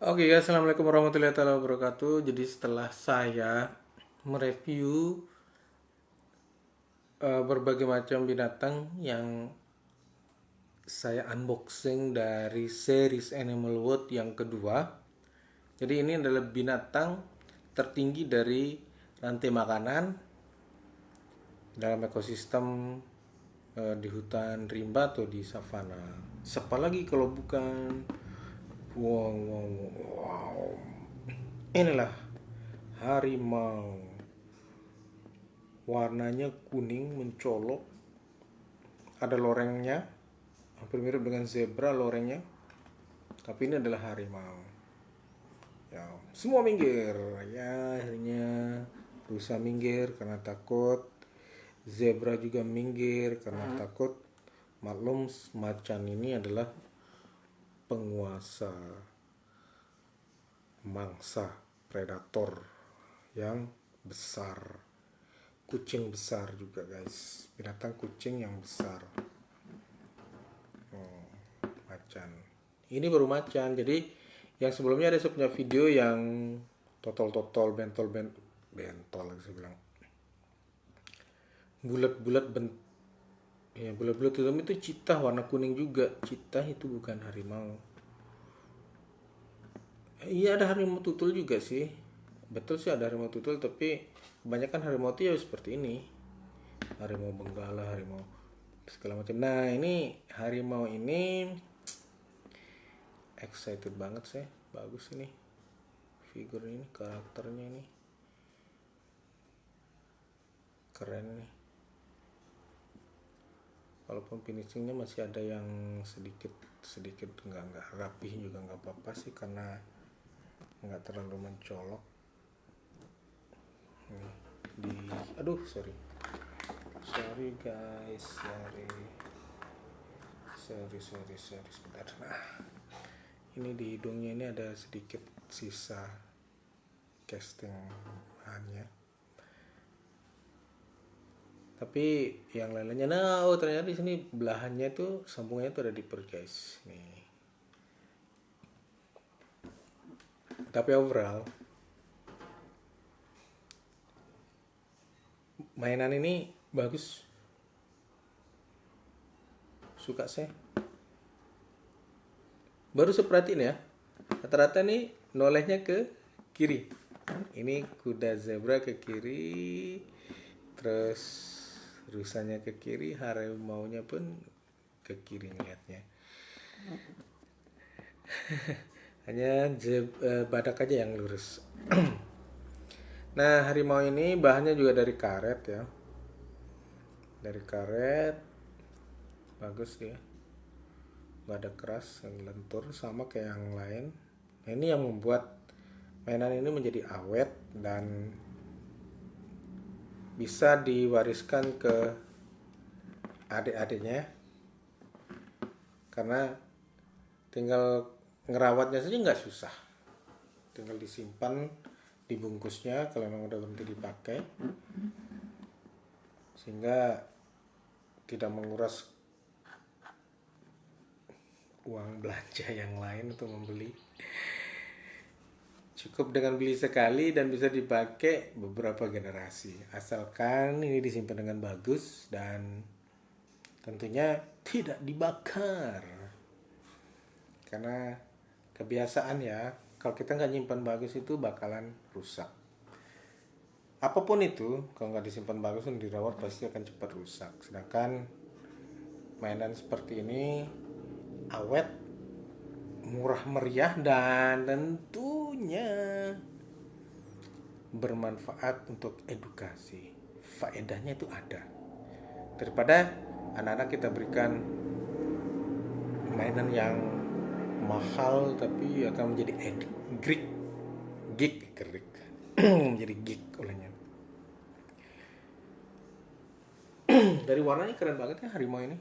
Oke guys, assalamualaikum warahmatullahi wabarakatuh. Jadi setelah saya mereview berbagai macam binatang yang saya unboxing dari series Animal World yang kedua. Jadi ini adalah binatang tertinggi dari rantai makanan dalam ekosistem di hutan rimba atau di savana. Siapa lagi kalau bukan wow, wow, wow. Inilah harimau. Warnanya kuning mencolok. Ada lorengnya. Hampir mirip dengan zebra lorengnya. Tapi ini adalah harimau. Ya, semua minggir. Ya, akhirnya rusa minggir karena takut. Zebra juga minggir karena takut. Maklum, macan ini adalah penguasa mangsa predator yang besar. Kucing besar juga guys, binatang kucing yang besar. Macan ini baru macan. Jadi yang sebelumnya ada saya punya video yang totol bentol saya bilang bulat-bulat ya, bulat-bulat itu citah warna kuning juga. Citah itu bukan harimau. Iya, ada harimau tutul juga sih. Betul sih ada harimau tutul, tapi kebanyakan harimau itu ya seperti ini. Harimau benggala, harimau segala macam. Nah, ini harimau ini excited banget sih. Bagus ini. Figur ini, karakternya ini. Keren nih. Walaupun finishingnya masih ada yang sedikit nggak rapih juga nggak apa-apa sih, karena nggak terlalu mencolok. Aduh, sorry guys, sorry sebentar. Nah, ini di hidungnya ini ada sedikit sisa casting bahannya, tapi yang lainnya ternyata di sini belahannya tuh sambungannya tuh ada di perut guys nih. Tapi overall mainan ini bagus, suka saya. Baru saya perhatiin ya, rata-rata nih nolehnya ke kiri. Ini kuda zebra ke kiri, terus rusanya ke kiri, harimaunya pun ke kiri ngeliatnya. Hanya badak aja yang lurus. Nah, harimau ini bahannya juga dari karet ya. Dari karet. Bagus ya. Gak ada keras, yang lentur sama kayak yang lain. Nah, ini yang membuat mainan ini menjadi awet dan bisa diwariskan ke adik-adiknya. Karena tinggal ngerawatnya saja nggak susah. Tinggal disimpan di bungkusnya kalau memang udah berhenti dipakai, sehingga tidak menguras uang belanja yang lain untuk membeli. Cukup dengan beli sekali dan bisa dipakai beberapa generasi, asalkan ini disimpan dengan bagus dan tentunya tidak dibakar. Karena kebiasaan ya, kalau kita nggak nyimpan bagus itu bakalan rusak. Apapun itu, kalau nggak disimpan bagus dan dirawat pasti akan cepat rusak. Sedangkan mainan seperti ini awet, murah meriah, dan tentunya bermanfaat untuk edukasi. Faedahnya itu ada. Daripada anak-anak kita berikan mainan yang mahal tapi akan menjadi geek menjadi geek olehnya. Dari warnanya keren banget ya harimau ini,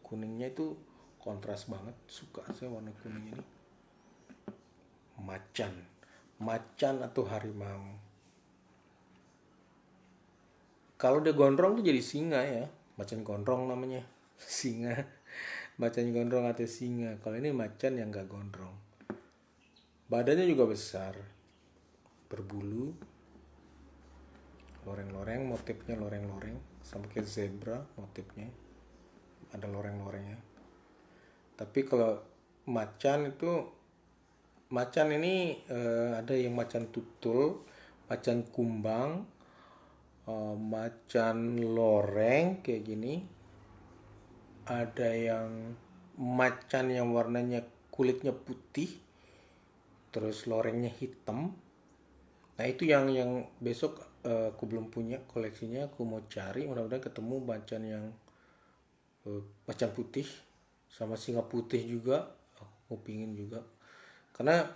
kuningnya itu kontras banget, suka saya warna kuning ini. Macan atau harimau. Kalau dia gondrong tuh jadi singa ya, macan gondrong namanya. Singa, macan gondrong atau singa. Kalau ini macan yang nggak gondrong. Badannya juga besar, berbulu, loreng-loreng, motifnya loreng-loreng, sama kayak zebra motifnya, ada loreng-lorengnya. Tapi kalau macan ini ada yang macan tutul, macan kumbang, macan loreng kayak gini. Ada yang macan yang warnanya kulitnya putih, terus lorengnya hitam. Nah itu yang besok aku belum punya koleksinya, aku mau cari, mudah-mudahan ketemu macan yang macan putih sama singa putih juga. Aku pingin juga karena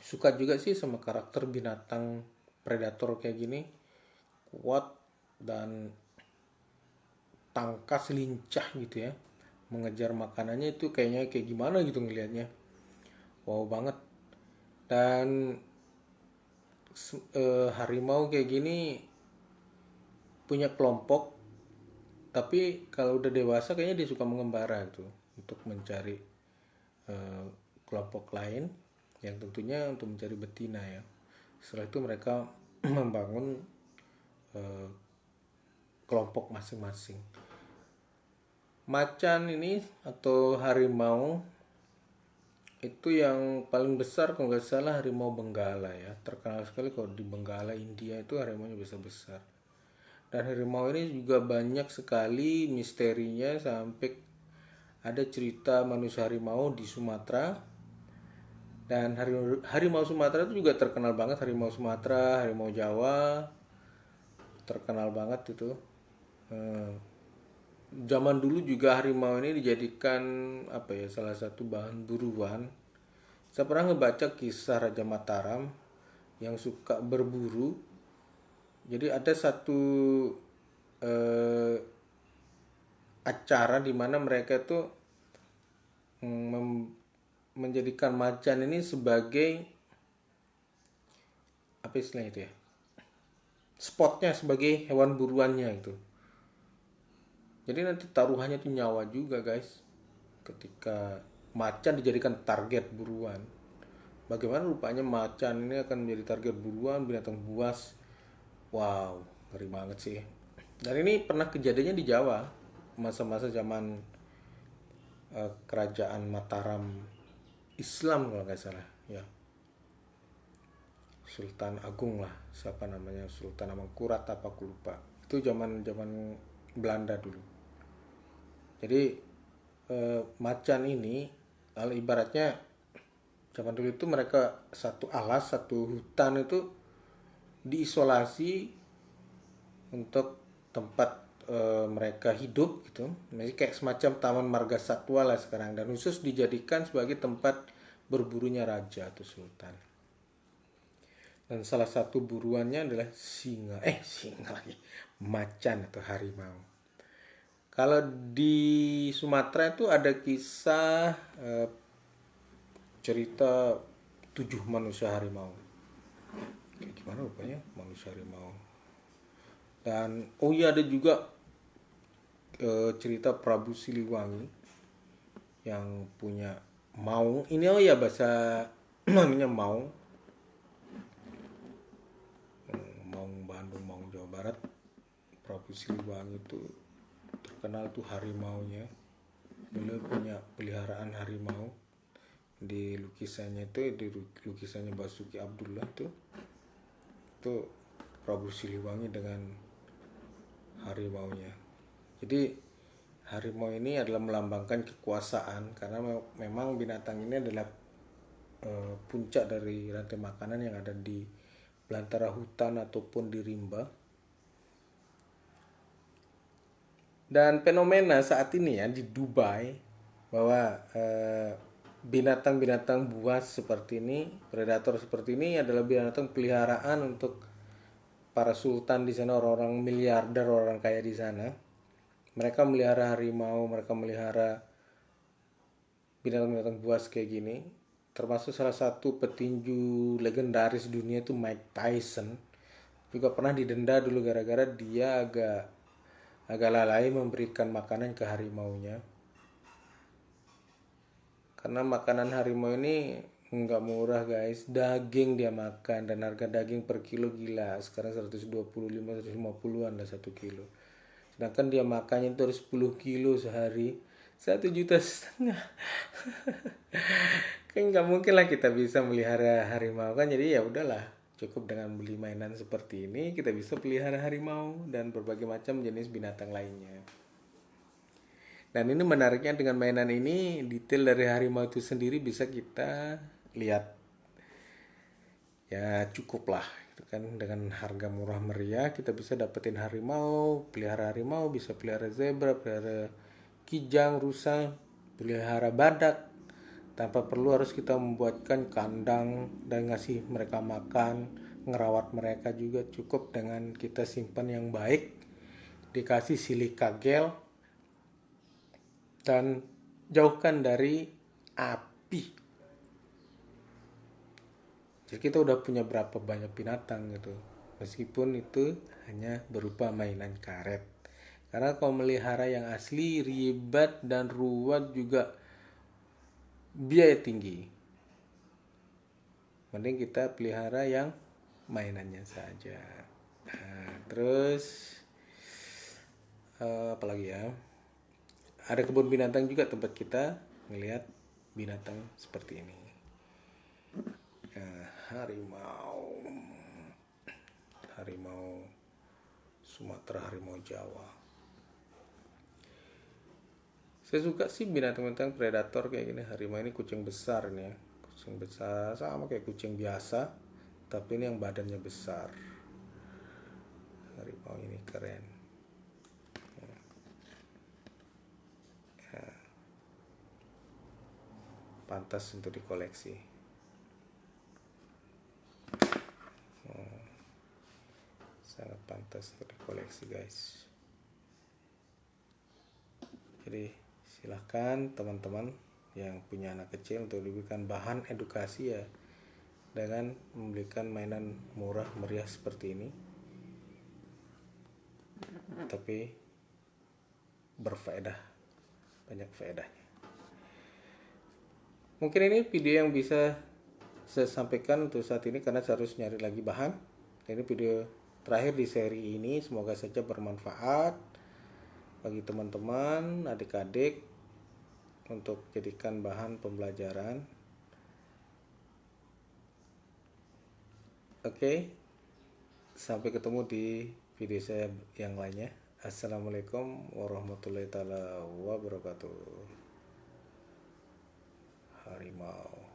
suka juga sih sama karakter binatang predator kayak gini, kuat dan tangkas lincah gitu ya, mengejar makanannya itu kayaknya kayak gimana gitu ngelihatnya, wow banget. Dan harimau kayak gini punya kelompok, tapi kalau udah dewasa kayaknya dia suka mengembara gitu untuk mencari eh, kelompok lain yang tentunya untuk mencari betina ya. Setelah itu mereka membangun eh, kelompok masing-masing. Macan ini atau harimau itu yang paling besar kalau nggak salah harimau Benggala ya, terkenal sekali kalau di Benggala India itu harimaunya besar-besar. Dan harimau ini juga banyak sekali misterinya, sampai ada cerita manusia harimau di Sumatera. Dan harimau Sumatera itu juga terkenal banget, harimau Sumatera, harimau Jawa terkenal banget itu. Eh, Zaman dulu juga harimau ini dijadikan apa ya, salah satu bahan buruan. Saya pernah ngebaca kisah Raja Mataram yang suka berburu. Jadi ada satu eh, acara di mana mereka tuh menjadikan macan ini sebagai apa istilahnya itu ya, spotnya sebagai hewan buruannya itu. Jadi nanti taruhannya itu nyawa juga guys, ketika macan dijadikan target buruan. Bagaimana rupanya macan ini akan menjadi target buruan binatang buas. Wow, ngeri banget sih. Dan ini pernah kejadiannya di Jawa, masa-masa zaman kerajaan Mataram Islam kalau nggak salah ya. Sultan Agung lah, siapa namanya, Sultan Amangkurat apa aku lupa. Itu zaman zaman Belanda dulu. Jadi macan ini ibaratnya zaman dulu itu mereka satu alas, satu hutan itu diisolasi untuk tempat mereka hidup gitu. Jadi kayak semacam taman marga satwa lah sekarang, dan khusus dijadikan sebagai tempat berburunya raja atau sultan. Dan salah satu buruannya adalah singa lagi, macan atau harimau. Kalau di Sumatera itu ada kisah cerita 7 manusia harimau. Kayak gimana rupanya manusia harimau. Dan oh iya, ada juga cerita Prabu Siliwangi yang punya maung. Ini oh ya bahasa namanya maung. Maung Bandung, maung Jawa Barat. Prabu Siliwangi itu terkenal tuh harimaunya. Beliau punya peliharaan harimau. Di lukisannya Basuki Abdullah tuh itu Prabu Siliwangi dengan harimaunya. Jadi harimau ini adalah melambangkan kekuasaan, karena memang binatang ini adalah puncak dari rantai makanan yang ada di belantara hutan ataupun di rimba. Dan fenomena saat ini ya di Dubai, bahwa binatang-binatang buas seperti ini, predator seperti ini adalah binatang peliharaan untuk para sultan di sana, orang-orang miliarder, orang kaya di sana. Mereka melihara harimau, mereka melihara binatang-binatang buas kayak gini. Termasuk salah satu petinju legendaris dunia itu Mike Tyson. Juga pernah didenda dulu gara-gara dia agak lalai memberikan makanan ke harimaunya. Karena makanan harimau ini nggak murah guys, daging dia makan, dan harga daging per kilo gila, sekarang 125-150-an lah 1 kilo. Sedangkan dia makannya itu harus 10 kilo sehari, 1,5 juta. Kan nggak mungkin lah kita bisa melihara harimau kan, jadi ya udahlah, cukup dengan beli mainan seperti ini kita bisa pelihara harimau dan berbagai macam jenis binatang lainnya. Dan ini menariknya, dengan mainan ini detail dari harimau itu sendiri bisa kita lihat. Ya cukup lah gitu kan, dengan harga murah meriah kita bisa dapetin harimau, pelihara harimau, bisa pelihara zebra, pelihara kijang, rusa, pelihara badak tanpa perlu harus kita membuatkan kandang dan ngasih mereka makan, ngerawat mereka juga. Cukup dengan kita simpan yang baik, dikasih silika gel, dan jauhkan dari api. Jadi kita udah punya berapa banyak binatang gitu, meskipun itu hanya berupa mainan karet. Karena kalau melihara yang asli ribet dan ruwet juga biaya tinggi. Mending kita pelihara yang mainannya saja. Nah, terus apalagi ya? Ada kebun binatang juga tempat kita ngelihat binatang seperti ini. Harimau Sumatera, harimau Jawa. Saya suka sih binatang-binatang predator kayak gini. Harimau ini kucing besar nih ya. Kucing besar sama kayak kucing biasa, tapi ini yang badannya besar. Harimau ini keren. Pantas untuk dikoleksi. Sangat pantas untuk dikoleksi guys. Jadi silahkan teman-teman yang punya anak kecil untuk diberikan bahan edukasi ya, dengan membelikan mainan murah meriah seperti ini, tapi berfaedah, banyak faedahnya. Mungkin ini video yang bisa saya sampaikan untuk saat ini karena saya harus nyari lagi bahan. Ini video terakhir di seri ini, semoga saja bermanfaat bagi teman-teman, adik-adik, untuk jadikan bahan pembelajaran. Oke, sampai ketemu di video saya yang lainnya. Assalamualaikum warahmatullahi wabarakatuh. Harimau.